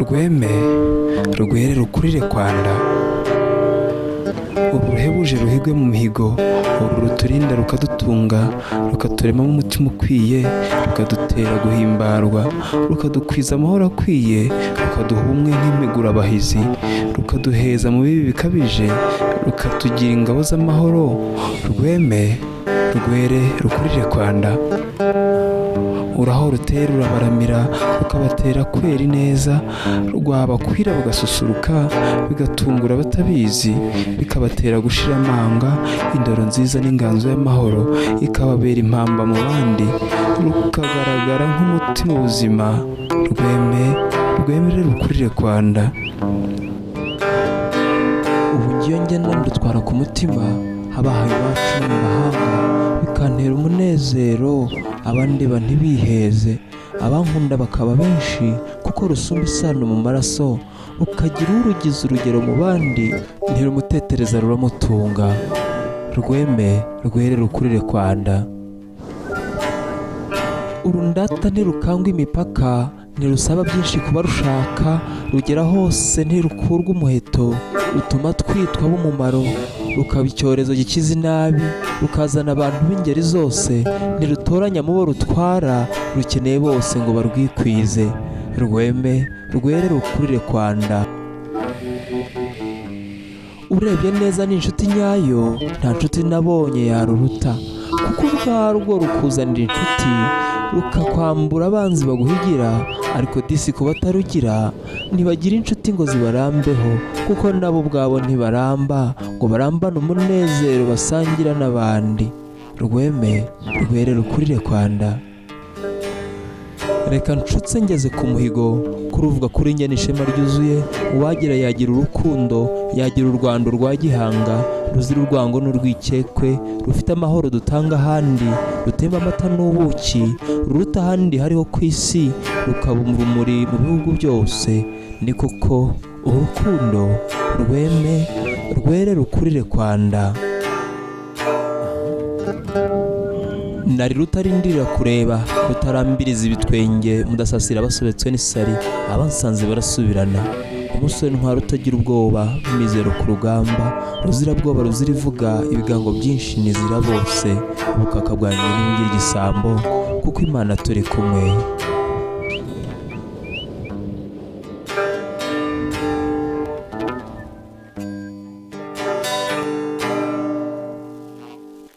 rweme rwere rukurire kwanda, uru ruhebuje ruhigwe mu mihigo, uru ruturinda rukadutunga, rukaturemamo umutima ukwiye, rukadutera guhimbarwa, rukadukwiza amahoro akwiye, rukaduha ubumwe nk'imigurabahizi, rukaduheza mu bibi bikabije, rukatugira ingabo z'amahoro. Rweme rwere rukurire kwanda, uraho rutera urabaramira, rukabatera kwera ineza, rwabakwira bagasusuruka, bigatungura abatabizi, bikabatera gushira amanga, indoro nziza n'inganzo y'amahoro ikababera impamba mu bandi, rukagaragara nk'umutima ubuzima. Rweme rukurire kwanda. Ubu ngiyo ngenda ndutwara ku mutima, abahaye iwacu no mu mahanga, bikantera umunezero, abandeba ntibiheze, abankunda bakaba benshi, kuko rusumba isano mu maraso, rukagira urugize urugero mu bandi, ntirumutetereza ruramutunga. Rweme rwere rukurire kwanda. Urundata ntirukangwa imipaka, ntirusaba byinshi kuba rushaka, rugera hose ntirukurwa umuheto, rutuma twitwa b'umumaro, rukaba icyorezo gikiza inabi, rukazana abantu b'ingeri zose, ntirutoranya mu bo rutwara, rukeneye bose ngo barwikwize. Rweme rwere rukurire kwanda. Urebye neza ni inshuti nyayo, nta nshuti nabonye yaruruta, kuko ubwarwo rukuzanira inshuti, rukakwambura abanzi baguhigira, ariko disi ku batarugira ntibagira inshuti ngo zibarambeho, kuko nabo ubwabo ntibaramba ngo barambane umunezero basangira n'abandi. Rweme rwere rukurire kwanda. Reka nshutse ngeze ku muhigo, kuruvuga kuri njye n'ishema ryuzuye, uwagira yagira urukundo, yagira u Rwanda rwa gihanga, ruzira urwango n'urwikekwe, rufite amahoro dutanga ahandi, rutemba amata n'ubuki, ruruta ahandi hariho ku isi, rukaba urumuri mu bihugu byose. Ni koko urukundo. Rweme rwere rukurire kwanda. Nari rutarindirira kureba, rutarambiriza ibitwenge, mudasasira basobetswe n'isari, abansanze barasubirana. Umusore ntwara utagira ubwoba, mizero ku rugamba, ruzira bwoba ruzira ivuga, ibigango byinshi nizira bose, ubukaka bwanjye n'ubungira igisambo, kuko Imana turi kumwe.